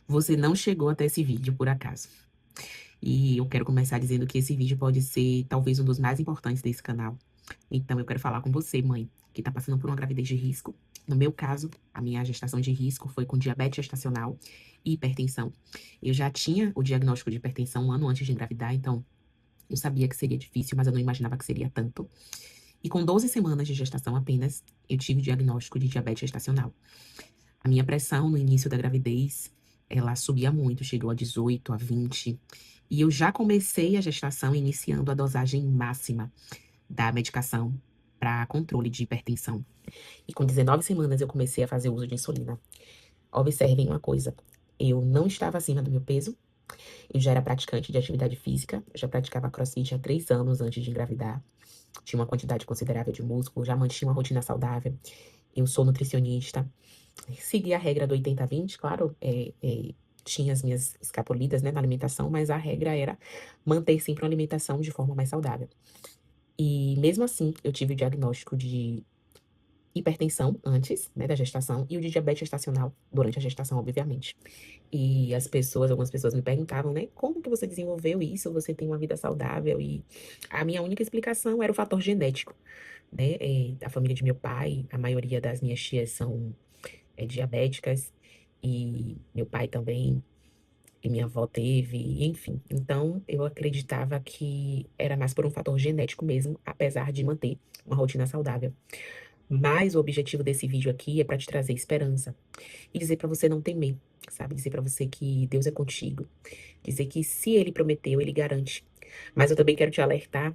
Você não chegou até esse vídeo por acaso. E eu quero começar dizendo que esse vídeo pode ser talvez um dos mais importantes desse canal. Então eu quero falar com você, mãe, que tá passando por uma gravidez de risco. No meu caso, a minha gestação de risco foi com diabetes gestacional e hipertensão. Eu já tinha o diagnóstico de hipertensão um ano antes de engravidar, então eu sabia que seria difícil, mas eu não imaginava que seria tanto. E com 12 semanas de gestação apenas, eu tive o diagnóstico de diabetes gestacional. A minha pressão no início da gravidez, ela subia muito, chegou a 18, a 20. E eu já comecei a gestação iniciando a dosagem máxima da medicação para controle de hipertensão. E com 19 semanas eu comecei a fazer uso de insulina. Observem uma coisa, eu não estava acima do meu peso, eu já era praticante de atividade física, eu já praticava CrossFit há 3 anos antes de engravidar, tinha uma quantidade considerável de músculo, já mantinha uma rotina saudável, eu sou nutricionista, segui a regra do 80-20, claro, tinha as minhas escapulidas, né, na alimentação, mas a regra era manter sempre uma alimentação de forma mais saudável. E mesmo assim, eu tive o diagnóstico de hipertensão antes, né, da gestação e o de diabetes gestacional durante a gestação, obviamente. E algumas pessoas me perguntavam, né, como que você desenvolveu isso? Você tem uma vida saudável? E a minha única explicação era o fator genético, né? A família de meu pai, a maioria das minhas tias são diabéticas e meu pai também. E minha avó teve, enfim. Então, eu acreditava que era mais por um fator genético mesmo, apesar de manter uma rotina saudável. Mas o objetivo desse vídeo aqui é para te trazer esperança e dizer para você não temer, sabe? Dizer para você que Deus é contigo, dizer que se ele prometeu, ele garante. Mas eu também quero te alertar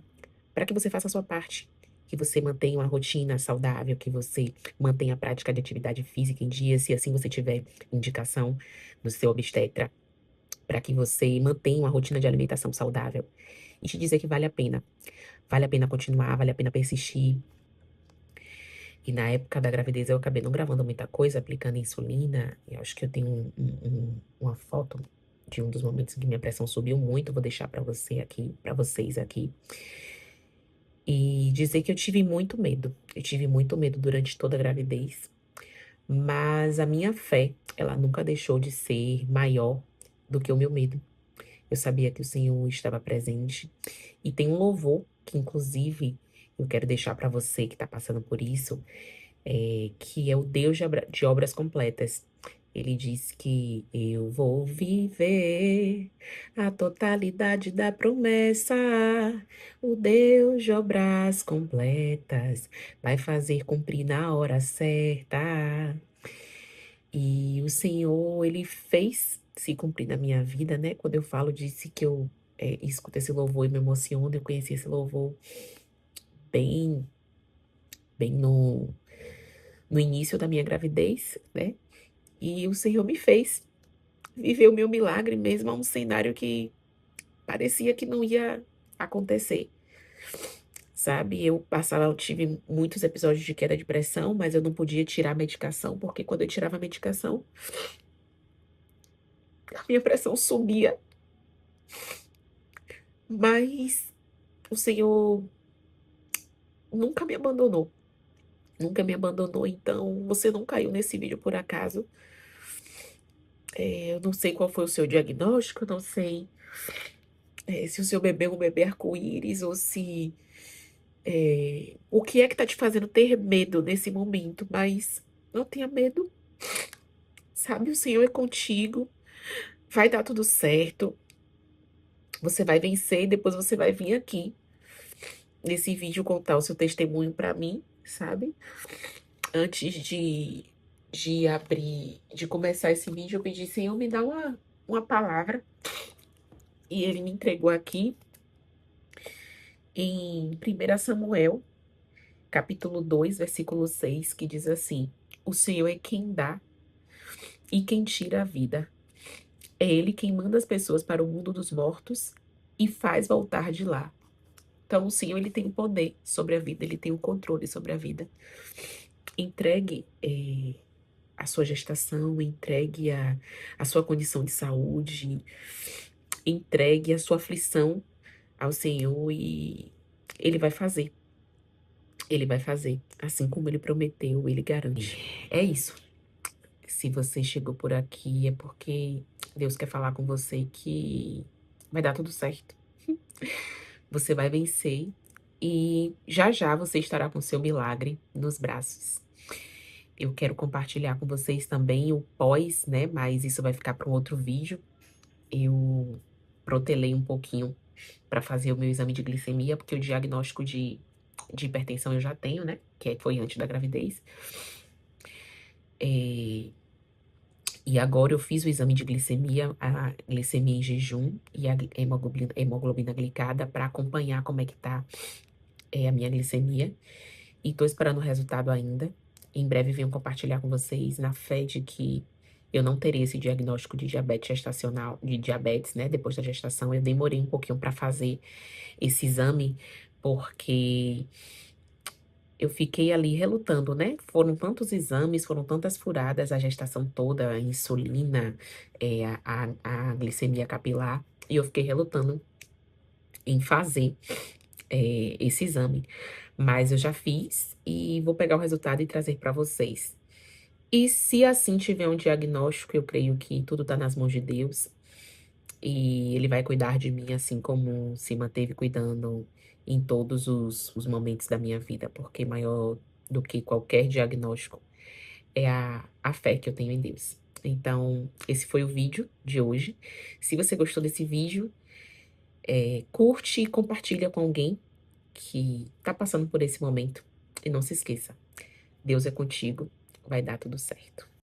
para que você faça a sua parte, que você mantenha uma rotina saudável, que você mantenha a prática de atividade física em dia, se assim você tiver indicação do seu obstetra, para que você mantenha uma rotina de alimentação saudável. E te dizer que vale a pena. Vale a pena continuar, vale a pena persistir. E na época da gravidez eu acabei não gravando muita coisa, aplicando insulina. Eu acho que eu tenho uma foto de um dos momentos em que minha pressão subiu muito. Vou deixar para você aqui, para vocês aqui. E dizer que eu tive muito medo. Eu tive muito medo durante toda a gravidez. Mas a minha fé, ela nunca deixou de ser maior do que o meu medo. Eu sabia que o Senhor estava presente. E tem um louvor que, inclusive, eu quero deixar para você que está passando por isso, que é o Deus de obras completas. Ele diz que eu vou viver a totalidade da promessa. O Deus de obras completas vai fazer cumprir na hora certa. E o Senhor, ele fez se cumprir na minha vida, né? Quando eu falo, disse que eu escuto esse louvor e me emociono. Eu conheci esse louvor bem, bem no início da minha gravidez, né? E o Senhor me fez viver o meu milagre mesmo a um cenário que parecia que não ia acontecer, sabe? Eu tive muitos episódios de queda de pressão, mas eu não podia tirar a medicação, porque quando eu tirava a medicação, a minha pressão subia. Mas o Senhor nunca me abandonou. Nunca me abandonou, então você não caiu nesse vídeo por acaso. Eu não sei qual foi o seu diagnóstico, eu não sei se o seu bebê é um bebê arco-íris ou se o que é que tá te fazendo ter medo nesse momento, mas não tenha medo, sabe? O Senhor é contigo, vai dar tudo certo, você vai vencer e depois você vai vir aqui nesse vídeo contar o seu testemunho pra mim, sabe? Antes de começar esse vídeo, eu pedi, Senhor, me dá uma palavra. E ele me entregou aqui em 1 Samuel, capítulo 2 versículo 6 que diz assim: O Senhor é quem dá e quem tira a vida. É Ele quem manda as pessoas para o mundo dos mortos e faz voltar de lá. Então, o Senhor, ele tem o poder sobre a vida, ele tem o controle sobre a vida. Entregue a sua gestação, entregue a sua condição de saúde, entregue a sua aflição ao Senhor e Ele vai fazer. Ele vai fazer. Assim como Ele prometeu, Ele garante. É isso. Se você chegou por aqui, é porque Deus quer falar com você que vai dar tudo certo. Você vai vencer e já já você estará com seu milagre nos braços. Eu quero compartilhar com vocês também o pós, né? Mas isso vai ficar para um outro vídeo. Eu protelei um pouquinho para fazer o meu exame de glicemia, porque o diagnóstico de hipertensão eu já tenho, né? Que foi antes da gravidez. E agora eu fiz o exame de glicemia, a glicemia em jejum e a hemoglobina glicada para acompanhar como é que tá a minha glicemia. E tô esperando o resultado ainda. Em breve venho compartilhar com vocês na fé de que eu não terei esse diagnóstico de diabetes gestacional, de diabetes, né? Depois da gestação, eu demorei um pouquinho para fazer esse exame, porque eu fiquei ali relutando, né? Foram tantos exames, foram tantas furadas, a gestação toda, a insulina, a glicemia capilar, e eu fiquei relutando em fazer esse exame. Mas eu já fiz e vou pegar o resultado e trazer para vocês. E se assim tiver um diagnóstico, eu creio que tudo está nas mãos de Deus e Ele vai cuidar de mim assim como se manteve cuidando em todos os momentos da minha vida, porque maior do que qualquer diagnóstico é a fé que eu tenho em Deus. Então, esse foi o vídeo de hoje. Se você gostou desse vídeo, curte e compartilha com alguém que está passando por esse momento. E não se esqueça, Deus é contigo, vai dar tudo certo.